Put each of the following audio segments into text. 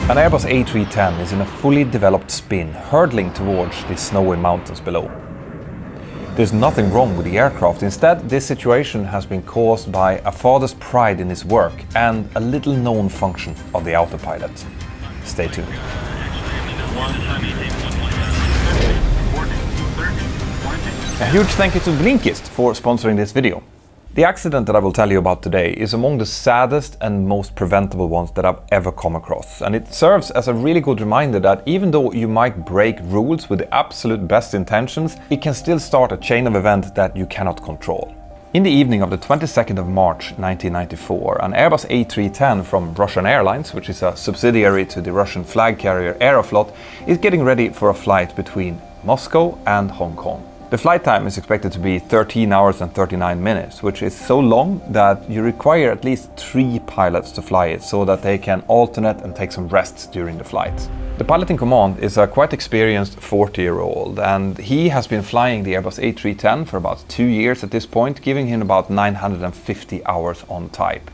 An Airbus A310 is in a fully developed spin, hurtling towards the snowy mountains below. There's nothing wrong with the aircraft. Instead, this situation has been caused by a father's pride in his work and a little known function of the autopilot. Stay tuned. A huge thank you to Blinkist for sponsoring this video. The accident that I will tell you about today is among the saddest and most preventable ones that I've ever come across. And it serves as a really good reminder that even though you might break rules with the absolute best intentions, it can still start a chain of events that you cannot control. In the evening of the 22nd of March 1994, an Airbus A310 from Russian Airlines, which is a subsidiary to the Russian flag carrier Aeroflot, is getting ready for a flight between Moscow and Hong Kong. The flight time is expected to be 13 hours and 39 minutes, which is so long that you require at least 3 pilots to fly it so that they can alternate and take some rests during the flight. The pilot in command is a quite experienced 40-year-old, and he has been flying the Airbus A310 for about 2 years at this point, giving him about 950 hours on type.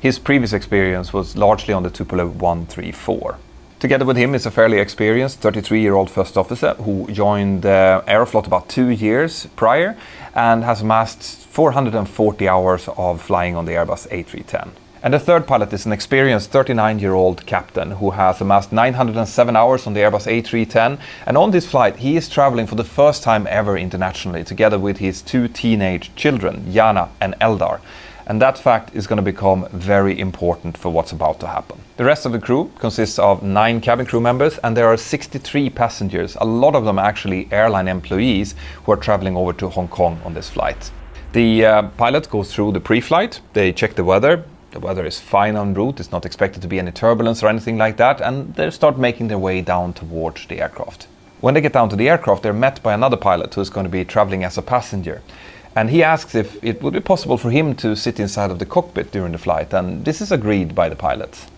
His previous experience was largely on the Tupolev 134. Together with him is a fairly experienced 33-year-old first officer who joined Aeroflot about 2 years prior and has amassed 440 hours of flying on the Airbus A310. And the third pilot is an experienced 39-year-old captain who has amassed 907 hours on the Airbus A310, and on this flight he is traveling for the first time ever internationally together with his 2 teenage children, Jana and Eldar. And that fact is going to become very important for what's about to happen. The rest of the crew consists of 9 cabin crew members, and there are 63 passengers, a lot of them actually airline employees who are traveling over to Hong Kong on this flight. The pilot goes through the pre-flight, they check the weather. The weather is fine en route, it's not expected to be any turbulence or anything like that, and they start making their way down towards the aircraft. When they get down to the aircraft, they're met by another pilot who's going to be traveling as a passenger. And he asks if it would be possible for him to sit inside of the cockpit during the flight, and this is agreed by the pilots.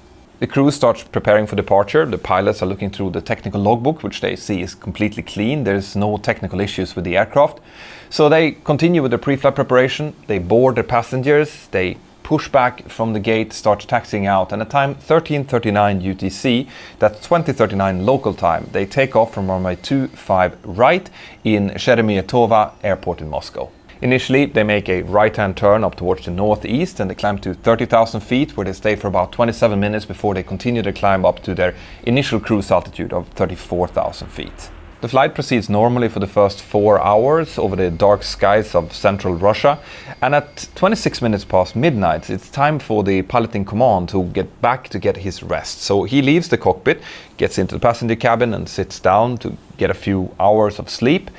The crew starts preparing for departure. The pilots are looking through the technical logbook, which they see is completely clean. There's no technical issues with the aircraft. So they continue with the pre-flight preparation. They board their passengers. They push back from the gate, start taxiing out, and at time 13:39 UTC, that's 20:39 local time, they take off from runway 25 right in Sheremetyevo Airport in Moscow. Initially, they make a right-hand turn up towards the northeast and they climb to 30,000 feet, where they stay for about 27 minutes before they continue to climb up to their initial cruise altitude of 34,000 feet. The flight proceeds normally for the first 4 hours over the dark skies of central Russia, and at 26 minutes past midnight, it's time for the pilot in command to get back to get his rest. So he leaves the cockpit, gets into the passenger cabin and sits down to get a few hours of sleep,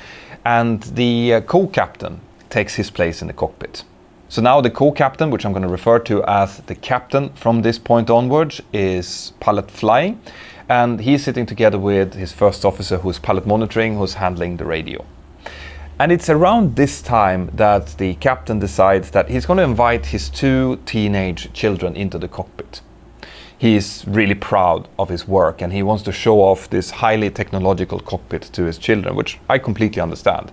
and the co-captain takes his place in the cockpit. So now the co-captain, which I'm going to refer to as the captain from this point onwards, is pilot flying, and he's sitting together with his first officer who's pilot monitoring, who's handling the radio. And it's around this time that the captain decides that he's going to invite his 2 teenage children into the cockpit. He's really proud of his work and he wants to show off this highly technological cockpit to his children, which I completely understand.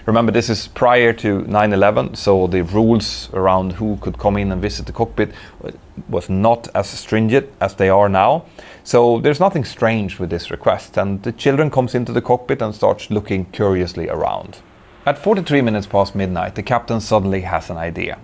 Remember, this is prior to 9/11, so the rules around who could come in and visit the cockpit was not as stringent as they are now. So there's nothing strange with this request, and the children comes into the cockpit and starts looking curiously around. At 43 minutes past midnight, the captain suddenly has an idea.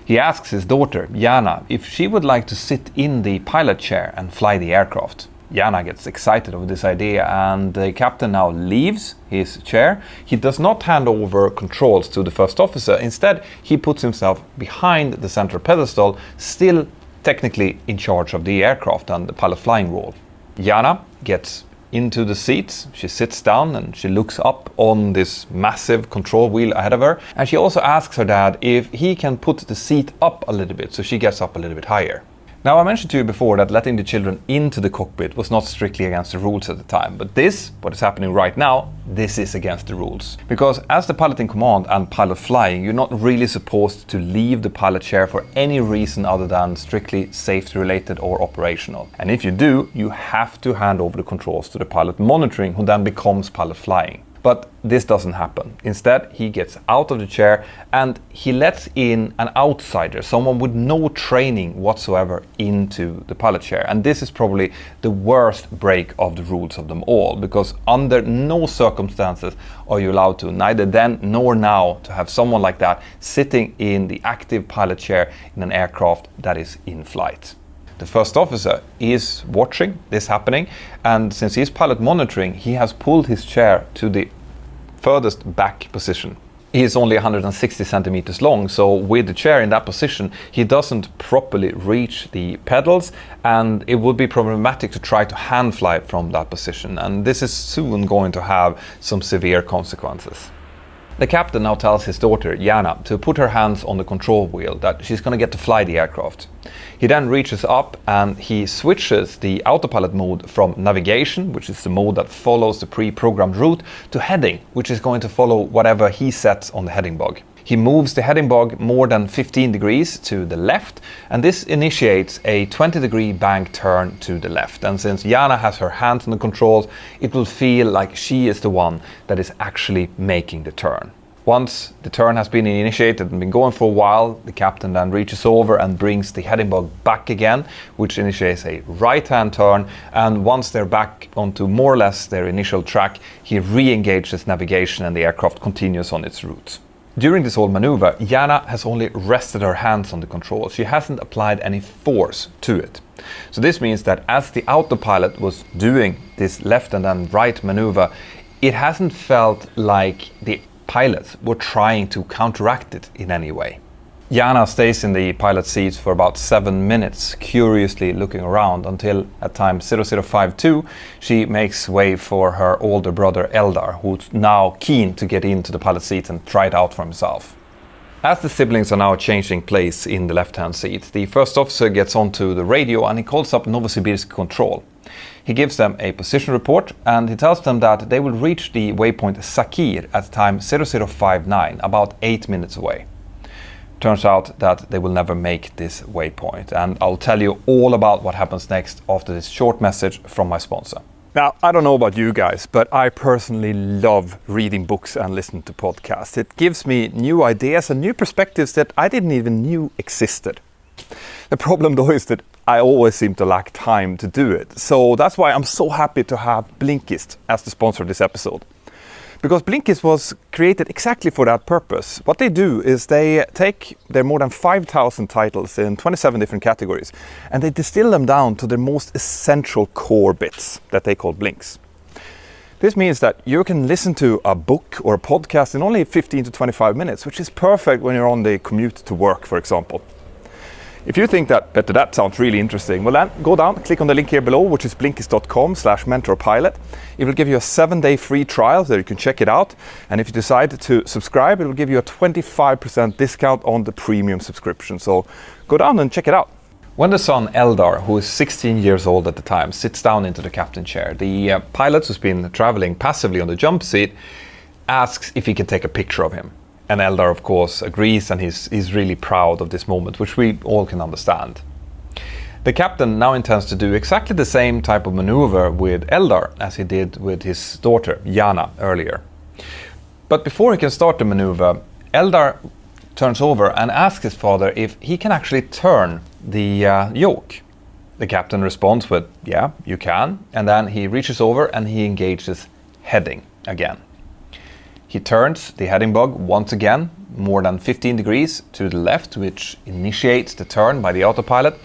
He asks his daughter, Jana, if she would like to sit in the pilot chair and fly the aircraft. Jana gets excited over this idea, and the captain now leaves his chair. He does not hand over controls to the first officer. Instead, he puts himself behind the center pedestal, still technically in charge of the aircraft and the pilot flying role. Jana gets into the seat, she sits down and she looks up on this massive control wheel ahead of her, and she also asks her dad if he can put the seat up a little bit, so she gets up a little bit higher. Now, I mentioned to you before that letting the children into the cockpit was not strictly against the rules at the time, but what is happening right now, this is against the rules. Because as the pilot in command and pilot flying, you're not really supposed to leave the pilot chair for any reason other than strictly safety related or operational. And if you do, you have to hand over the controls to the pilot monitoring, who then becomes pilot flying. But this doesn't happen. Instead, he gets out of the chair and he lets in an outsider, someone with no training whatsoever, into the pilot chair. And this is probably the worst break of the rules of them all, because under no circumstances are you allowed to, neither then nor now, to have someone like that sitting in the active pilot chair in an aircraft that is in flight. The first officer is watching this happening, and since he's pilot monitoring, he has pulled his chair to the furthest back position. He is only 160 centimeters long, so with the chair in that position, he doesn't properly reach the pedals, and it would be problematic to try to hand fly from that position, and this is soon going to have some severe consequences. The captain now tells his daughter, Jana, to put her hands on the control wheel, that she's going to get to fly the aircraft. He then reaches up and he switches the autopilot mode from navigation, which is the mode that follows the pre-programmed route, to heading, which is going to follow whatever he sets on the heading bug. He moves the heading bug more than 15 degrees to the left, and this initiates a 20-degree bank turn to the left. And since Jana has her hands on the controls, it will feel like she is the one that is actually making the turn. Once the turn has been initiated and been going for a while, the captain then reaches over and brings the heading bug back again, which initiates a right-hand turn. And once they're back onto more or less their initial track, he re-engages navigation and the aircraft continues on its route. During this whole maneuver, Jana has only rested her hands on the controls. She hasn't applied any force to it. So this means that as the autopilot was doing this left and then right maneuver, it hasn't felt like the pilots were trying to counteract it in any way. Jana stays in the pilot seat for about 7 minutes, curiously looking around, until at time 0052 she makes way for her older brother Eldar, who's now keen to get into the pilot seat and try it out for himself. As the siblings are now changing place in the left-hand seat, the first officer gets onto the radio and he calls up Novosibirsk Control. He gives them a position report and he tells them that they will reach the waypoint Sakir at time 0059, about 8 minutes away. Turns out that they will never make this waypoint, and I'll tell you all about what happens next after this short message from my sponsor. Now, I don't know about you guys, but I personally love reading books and listening to podcasts. It gives me new ideas and new perspectives that I didn't even knew existed. The problem though is that I always seem to lack time to do it. So that's why I'm so happy to have Blinkist as the sponsor of this episode. Because Blinkist was created exactly for that purpose. What they do is they take their more than 5,000 titles in 27 different categories and they distill them down to their most essential core bits that they call blinks. This means that you can listen to a book or a podcast in only 15 to 25 minutes, which is perfect when you're on the commute to work, for example. If you think that sounds really interesting, well then go down, click on the link here below, which is blinkist.com/mentorpilot. It will give you a 7-day free trial so you can check it out. And if you decide to subscribe, it will give you a 25% discount on the premium subscription. So go down and check it out. When the son Eldar, who is 16 years old at the time, sits down into the captain chair, the pilot who's been traveling passively on the jump seat asks if he can take a picture of him. And Eldar, of course, agrees, and he's really proud of this moment, which we all can understand. The captain now intends to do exactly the same type of maneuver with Eldar as he did with his daughter, Jana, earlier. But before he can start the maneuver, Eldar turns over and asks his father if he can actually turn the yoke. The captain responds with, yeah, you can. And then he reaches over and he engages heading again. He turns the heading bug once again, more than 15 degrees to the left, which initiates the turn by the autopilot.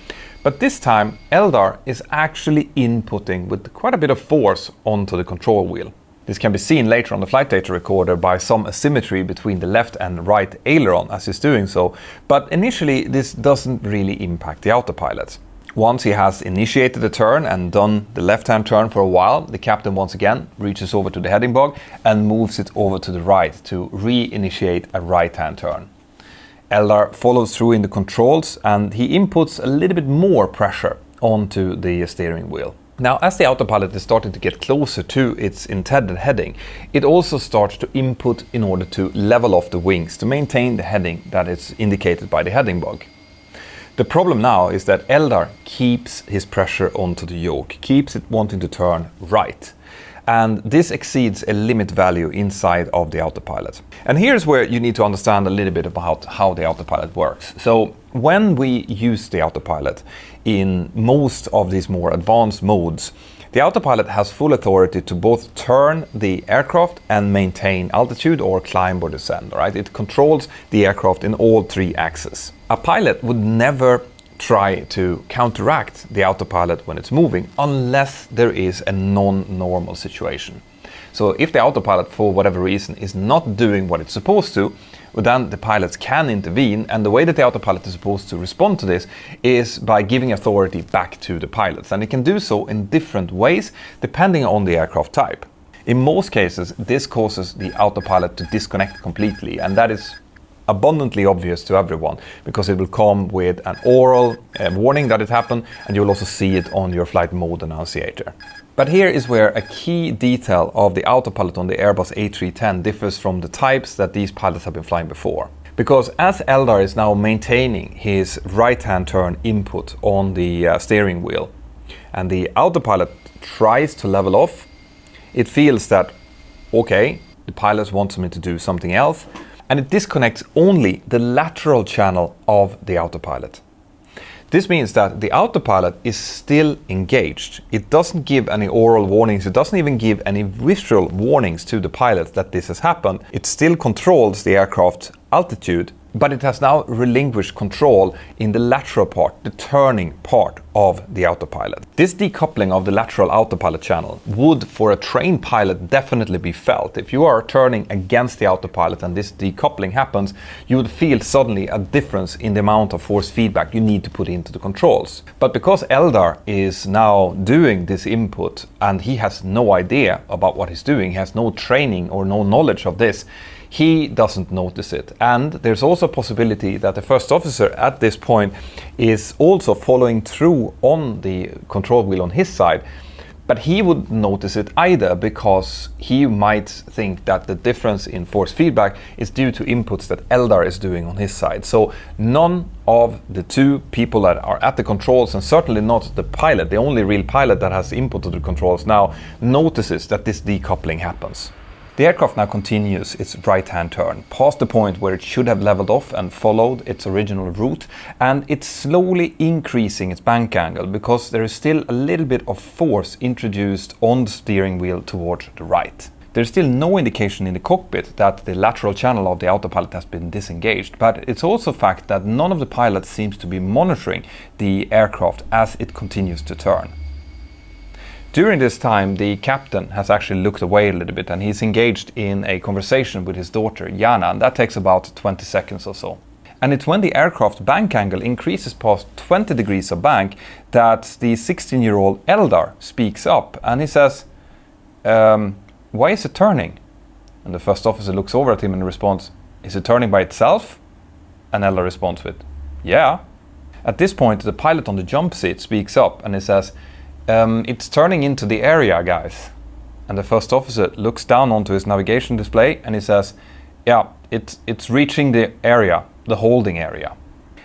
But this time, Eldar is actually inputting with quite a bit of force onto the control wheel. This can be seen later on the flight data recorder by some asymmetry between the left and right aileron as he's doing so, but initially this doesn't really impact the autopilot. Once he has initiated the turn and done the left-hand turn for a while, the captain once again reaches over to the heading bug and moves it over to the right to re-initiate a right-hand turn. Eldar follows through in the controls and he inputs a little bit more pressure onto the steering wheel. Now, as the autopilot is starting to get closer to its intended heading, it also starts to input in order to level off the wings to maintain the heading that is indicated by the heading bug. The problem now is that Eldar keeps his pressure onto the yoke, keeps it wanting to turn right. and this exceeds a limit value inside of the autopilot. And here's where you need to understand a little bit about how the autopilot works. So when we use the autopilot in most of these more advanced modes, the autopilot has full authority to both turn the aircraft and maintain altitude or climb or descend, right? It controls the aircraft in all three axes. A pilot would never try to counteract the autopilot when it's moving unless there is a non-normal situation. So if the autopilot for whatever reason is not doing what it's supposed to, well, then the pilots can intervene, and the way that the autopilot is supposed to respond to this is by giving authority back to the pilots, and it can do so in different ways depending on the aircraft type. In most cases, this causes the autopilot to disconnect completely, and that is abundantly obvious to everyone because it will come with an oral warning that it happened, and you will also see it on your flight mode annunciator. But here is where a key detail of the autopilot on the Airbus A310 differs from the types that these pilots have been flying before. Because as Eldar is now maintaining his right-hand turn input on the steering wheel, and the autopilot tries to level off, it feels that, okay, the pilot wants me to do something else, and it disconnects only the lateral channel of the autopilot. This means that the autopilot is still engaged. It doesn't give any oral warnings, it doesn't even give any visual warnings to the pilot that this has happened. It still controls the aircraft's altitude, but it has now relinquished control in the lateral part, the turning part of the autopilot. This decoupling of the lateral autopilot channel would, for a trained pilot, definitely be felt. If you are turning against the autopilot and this decoupling happens, you would feel suddenly a difference in the amount of force feedback you need to put into the controls. But because Eldar is now doing this input and he has no idea about what he's doing, he has no training or no knowledge of this, he doesn't notice it. And there's also a possibility that the first officer at this point is also following through on the control wheel on his side, but he wouldn't notice it either because he might think that the difference in force feedback is due to inputs that Eldar is doing on his side. So none of the two people that are at the controls, and certainly not the pilot, the only real pilot that has input to the controls now, notices that this decoupling happens. The aircraft now continues its right-hand turn, past the point where it should have leveled off and followed its original route, and it's slowly increasing its bank angle because there is still a little bit of force introduced on the steering wheel towards the right. There's still no indication in the cockpit that the lateral channel of the autopilot has been disengaged, but it's also a fact that none of the pilots seems to be monitoring the aircraft as it continues to turn. During this time, the captain has actually looked away a little bit and he's engaged in a conversation with his daughter, Jana, and that takes about 20 seconds or so. And it's when the aircraft bank angle increases past 20 degrees of bank that the 16-year-old Eldar speaks up and he says, why is it turning? And the first officer looks over at him and responds, is it turning by itself? And Eldar responds with, yeah. At this point, the pilot on the jump seat speaks up and he says, it's turning into the area, guys. And the first officer looks down onto his navigation display and he says, yeah, it's reaching the area, the holding area.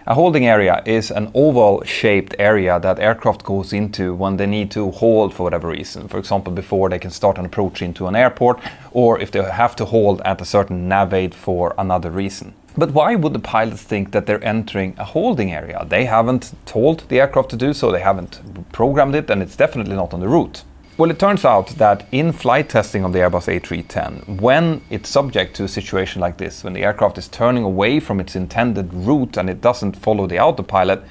A holding area is an oval-shaped area that aircraft goes into when they need to hold for whatever reason. For example, before they can start an approach into an airport, or if they have to hold at a certain nav aid for another reason. But why would the pilots think that they're entering a holding area? They haven't told the aircraft to do so, they haven't programmed it, and it's definitely not on the route. Well, it turns out that in flight testing of the Airbus A310, when it's subject to a situation like this, when the aircraft is turning away from its intended route and it doesn't follow the autopilot,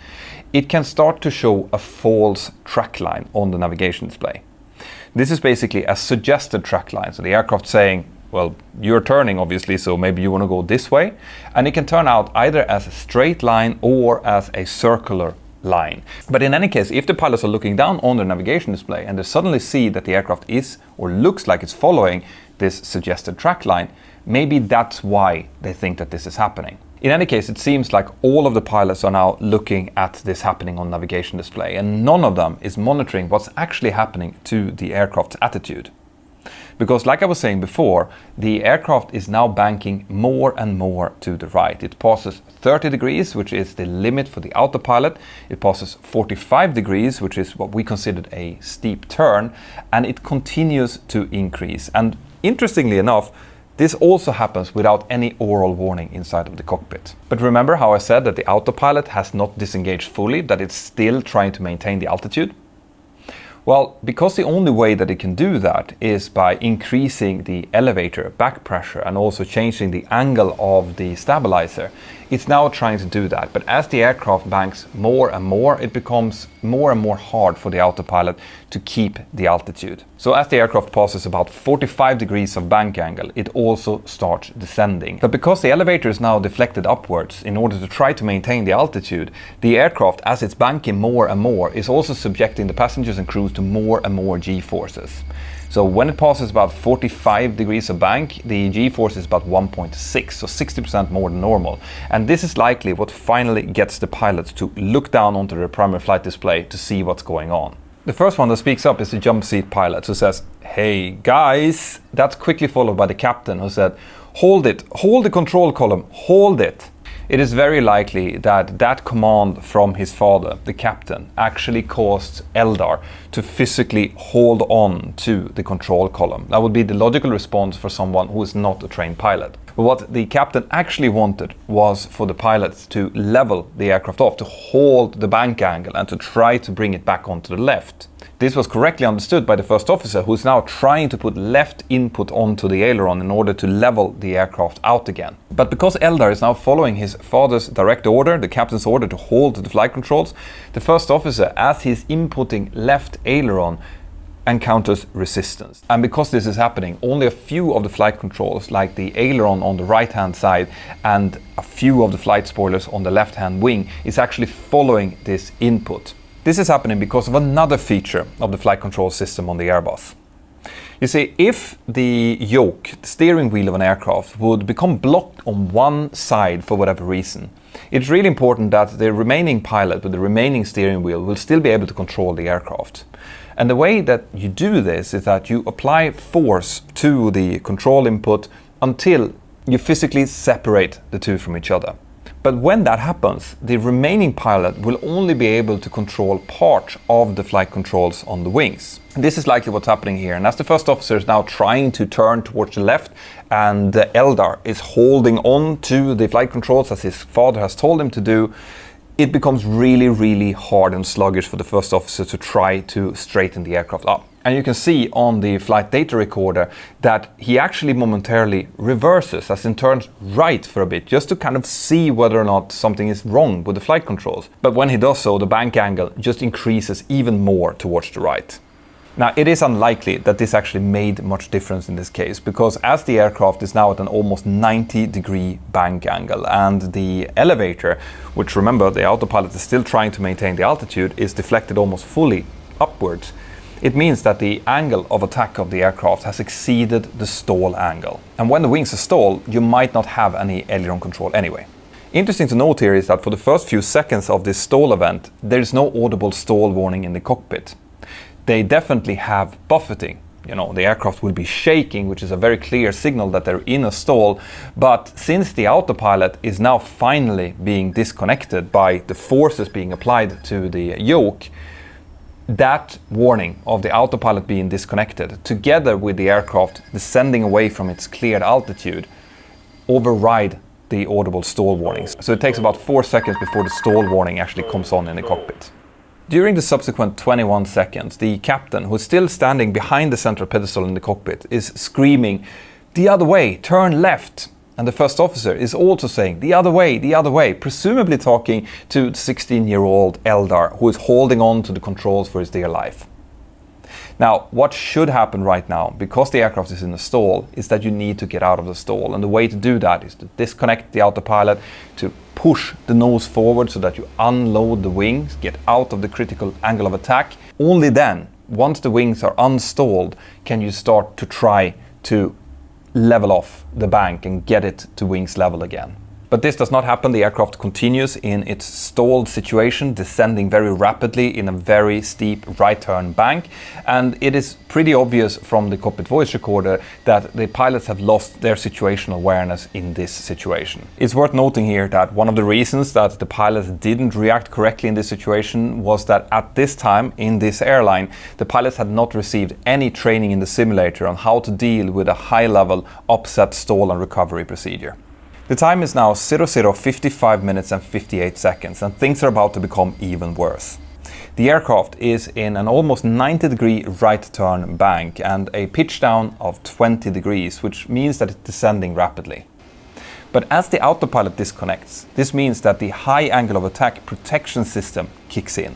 it can start to show a false track line on the navigation display. This is basically a suggested track line, so the aircraft saying, well, you're turning obviously, so maybe you want to go this way. And it can turn out either as a straight line or as a circular line. But in any case, if the pilots are looking down on their navigation display and they suddenly see that the aircraft is or looks like it's following this suggested track line, maybe that's why they think that this is happening. In any case, it seems like all of the pilots are now looking at this happening on navigation display, and none of them is monitoring what's actually happening to the aircraft's attitude. Because like I was saying before, the aircraft is now banking more and more to the right. It passes 30 degrees, which is the limit for the autopilot. It passes 45 degrees, which is what we considered a steep turn, and it continues to increase. And interestingly enough, this also happens without any aural warning inside of the cockpit. But remember how I said that the autopilot has not disengaged fully, that it's still trying to maintain the altitude? Well, because the only way that it can do that is by increasing the elevator back pressure and also changing the angle of the stabilizer, it's now trying to do that. But as the aircraft banks more and more, it becomes more and more hard for the autopilot to keep the altitude. So as the aircraft passes about 45 degrees of bank angle, it also starts descending. But because the elevator is now deflected upwards in order to try to maintain the altitude, the aircraft, as it's banking more and more, is also subjecting the passengers and crews to more and more G-forces. So when it passes about 45 degrees of bank, the G-force is about 1.6, so 60% more than normal. And this is likely what finally gets the pilots to look down onto the primary flight display to see what's going on. The first one that speaks up is the jump seat pilot, who says, "Hey guys," that's quickly followed by the captain, who said, "Hold it, hold the control column, hold it." It is very likely that that command from his father, the captain, actually caused Eldar to physically hold on to the control column. That would be the logical response for someone who is not a trained pilot. But what the captain actually wanted was for the pilots to level the aircraft off, to hold the bank angle and to try to bring it back onto the left. This was correctly understood by the first officer, who is now trying to put left input onto the aileron in order to level the aircraft out again. But because Eldar is now following his father's direct order, the captain's order to hold the flight controls, the first officer, as he's inputting left aileron, encounters resistance. And because this is happening, only a few of the flight controls, like the aileron on the right-hand side and a few of the flight spoilers on the left-hand wing, is actually following this input. This is happening because of another feature of the flight control system on the Airbus. You see, if the yoke, the steering wheel of an aircraft, would become blocked on one side for whatever reason, it's really important that the remaining pilot with the remaining steering wheel will still be able to control the aircraft. And the way that you do this is that you apply force to the control input until you physically separate the two from each other. But when that happens, the remaining pilot will only be able to control part of the flight controls on the wings. This is likely what's happening here. And as the first officer is now trying to turn towards the left, and Eldar is holding on to the flight controls as his father has told him to do, it becomes really, really hard and sluggish for the first officer to try to straighten the aircraft up. And you can see on the flight data recorder that he actually momentarily reverses, as in turns right for a bit, just to kind of see whether or not something is wrong with the flight controls. But when he does so, the bank angle just increases even more towards the right. Now, it is unlikely that this actually made much difference in this case, because as the aircraft is now at an almost 90-degree bank angle, and the elevator, which remember the autopilot is still trying to maintain the altitude, is deflected almost fully upwards, it means that the angle of attack of the aircraft has exceeded the stall angle. And when the wings are stalled, you might not have any aileron control anyway. Interesting to note here is that for the first few seconds of this stall event, there is no audible stall warning in the cockpit. They definitely have buffeting. You know, the aircraft will be shaking, which is a very clear signal that they're in a stall. But since the autopilot is now finally being disconnected by the forces being applied to the yoke, that warning of the autopilot being disconnected, together with the aircraft descending away from its cleared altitude, override the audible stall warnings. So it takes about 4 seconds before the stall warning actually comes on in the cockpit. During the subsequent 21 seconds, the captain, who is still standing behind the central pedestal in the cockpit, is screaming, "The other way, turn left." And the first officer is also saying, the other way, presumably talking to the 16-year-old Eldar, who is holding on to the controls for his dear life. Now, what should happen right now, because the aircraft is in a stall, is that you need to get out of the stall. And the way to do that is to disconnect the autopilot, to push the nose forward so that you unload the wings, get out of the critical angle of attack. Only then, once the wings are unstalled, can you start to try to level off the bank and get it to wings level again. But this does not happen. The aircraft continues in its stalled situation, descending very rapidly in a very steep right turn bank. And it is pretty obvious from the cockpit voice recorder that the pilots have lost their situational awareness in this situation. It's worth noting here that one of the reasons that the pilots didn't react correctly in this situation was that at this time in this airline, the pilots had not received any training in the simulator on how to deal with a high-level upset, stall and recovery procedure. The time is now 00:55 minutes and 58 seconds, and things are about to become even worse. The aircraft is in an almost 90-degree right turn bank and a pitch down of 20 degrees, which means that it's descending rapidly. But as the autopilot disconnects, this means that the high angle of attack protection system kicks in.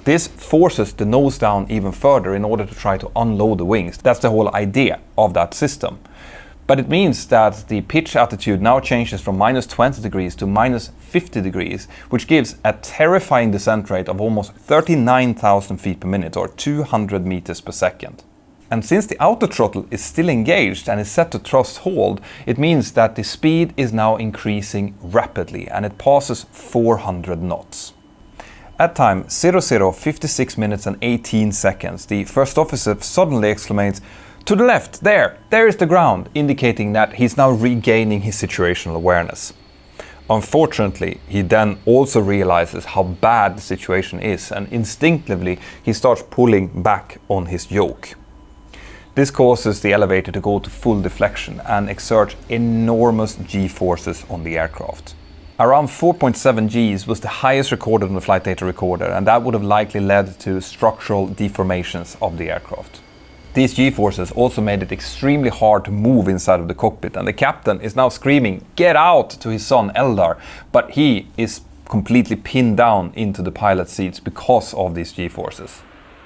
This forces the nose down even further in order to try to unload the wings. That's the whole idea of that system. But it means that the pitch attitude now changes from minus 20 degrees to minus 50 degrees, which gives a terrifying descent rate of almost 39,000 feet per minute or 200 meters per second. And since the auto throttle is still engaged and is set to thrust hold, it means that the speed is now increasing rapidly and it passes 400 knots. At time 00:56 minutes and 18 seconds, the first officer suddenly exclaims, "To the left, there is the ground," indicating that he's now regaining his situational awareness. Unfortunately, he then also realizes how bad the situation is, and instinctively he starts pulling back on his yoke. This causes the elevator to go to full deflection and exert enormous G-forces on the aircraft. Around 4.7 Gs was the highest recorded on the flight data recorder, and that would have likely led to structural deformations of the aircraft. These G-forces also made it extremely hard to move inside of the cockpit, and the captain is now screaming "Get out!" to his son Eldar, but he is completely pinned down into the pilot seats because of these G-forces.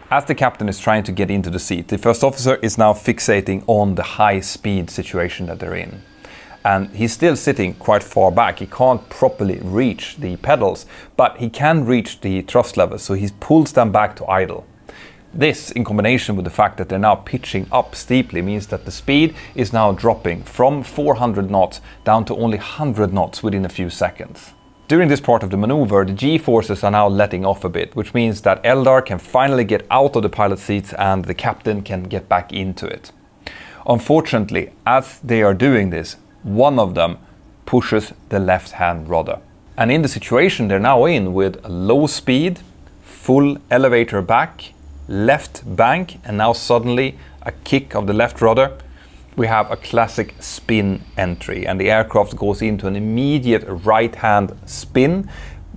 As the captain is trying to get into the seat, the first officer is now fixating on the high speed situation that they're in. And he's still sitting quite far back. He can't properly reach the pedals, but he can reach the thrust levels, so he pulls them back to idle. This, in combination with the fact that they're now pitching up steeply, means that the speed is now dropping from 400 knots down to only 100 knots within a few seconds. During this part of the maneuver, the G-forces are now letting off a bit, which means that Eldar can finally get out of the pilot seats and the captain can get back into it. Unfortunately, as they are doing this, one of them pushes the left-hand rudder. And in the situation they're now in, with low speed, full elevator back, left bank, and now suddenly a kick of the left rudder, we have a classic spin entry, and the aircraft goes into an immediate right-hand spin,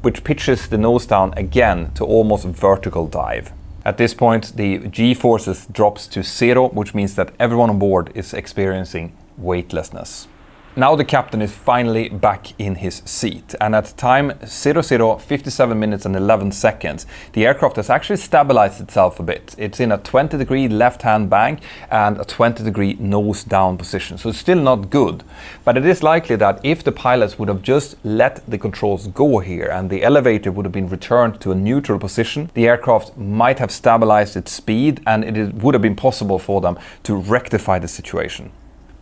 which pitches the nose down again to almost vertical dive. At this point, the G-forces drops to 0, which means that everyone on board is experiencing weightlessness. Now the captain is finally back in his seat, and at time 00:57 minutes and 11 seconds, the aircraft has actually stabilized itself a bit. It's in a 20-degree left-hand bank and a 20-degree nose-down position, so it's still not good. But it is likely that if the pilots would have just let the controls go here and the elevator would have been returned to a neutral position, the aircraft might have stabilized its speed and it would have been possible for them to rectify the situation.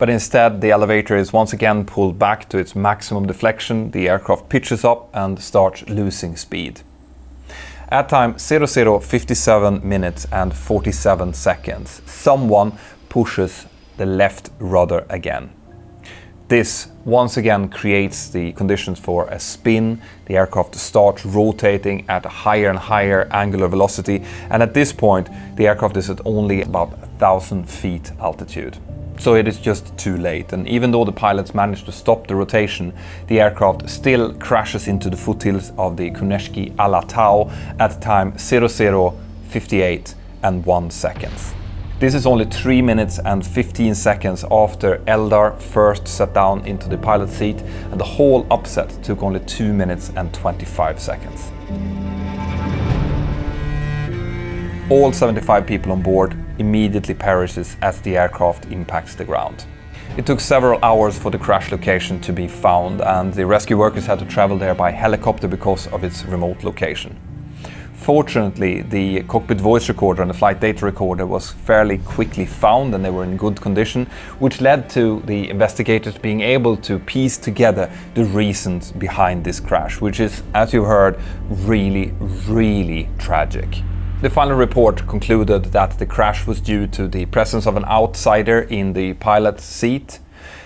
But instead, the elevator is once again pulled back to its maximum deflection, the aircraft pitches up and starts losing speed. At time 00:57 minutes and 47 seconds, someone pushes the left rudder again. This once again creates the conditions for a spin. The aircraft starts rotating at a higher and higher angular velocity, and at this point, the aircraft is at only about 1,000 feet altitude. So it is just too late, and even though the pilots managed to stop the rotation, the aircraft still crashes into the foothills of the Kuznetsk Alatau at time 00:58 and 1 seconds. This is only 3 minutes and 15 seconds after Eldar first sat down into the pilot seat, and the whole upset took only 2 minutes and 25 seconds. All 75 people on board immediately perishes as the aircraft impacts the ground. It took several hours for the crash location to be found, and the rescue workers had to travel there by helicopter because of its remote location. Unfortunately, the cockpit voice recorder and the flight data recorder was fairly quickly found, and they were in good condition, which led to the investigators being able to piece together the reasons behind this crash, which is, as you heard, really, really tragic. The final report concluded that the crash was due to the presence of an outsider in the pilot's seat,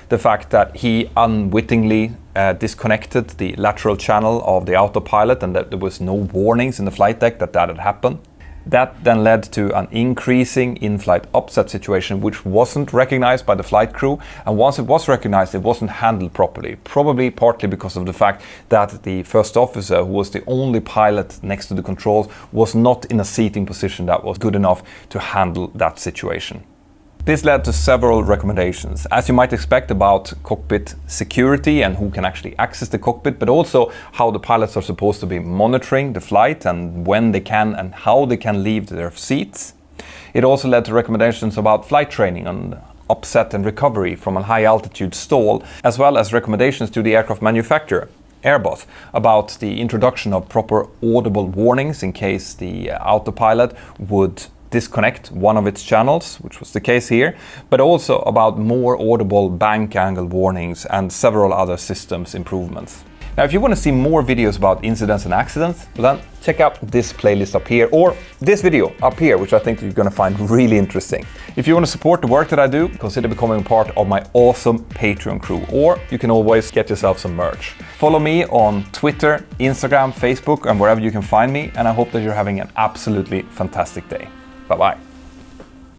the fact that he unwittingly disconnected the lateral channel of the autopilot and that there was no warnings in the flight deck that had happened. That then led to an increasing in-flight upset situation, which wasn't recognized by the flight crew, and once it was recognized, it wasn't handled properly, probably partly because of the fact that the first officer, who was the only pilot next to the controls, was not in a seating position that was good enough to handle that situation. This led to several recommendations, as you might expect, about cockpit security and who can actually access the cockpit, but also how the pilots are supposed to be monitoring the flight and when they can and how they can leave their seats. It also led to recommendations about flight training on upset and recovery from a high altitude stall, as well as recommendations to the aircraft manufacturer, Airbus, about the introduction of proper audible warnings in case the autopilot would disconnect one of its channels, which was the case here, but also about more audible bank angle warnings and several other systems improvements. Now, if you want to see more videos about incidents and accidents, then check out this playlist up here, or this video up here, which I think you're going to find really interesting. If you want to support the work that I do, consider becoming part of my awesome Patreon crew, or you can always get yourself some merch. Follow me on Twitter, Instagram, Facebook, and wherever you can find me, and I hope that you're having an absolutely fantastic day. Bye-bye.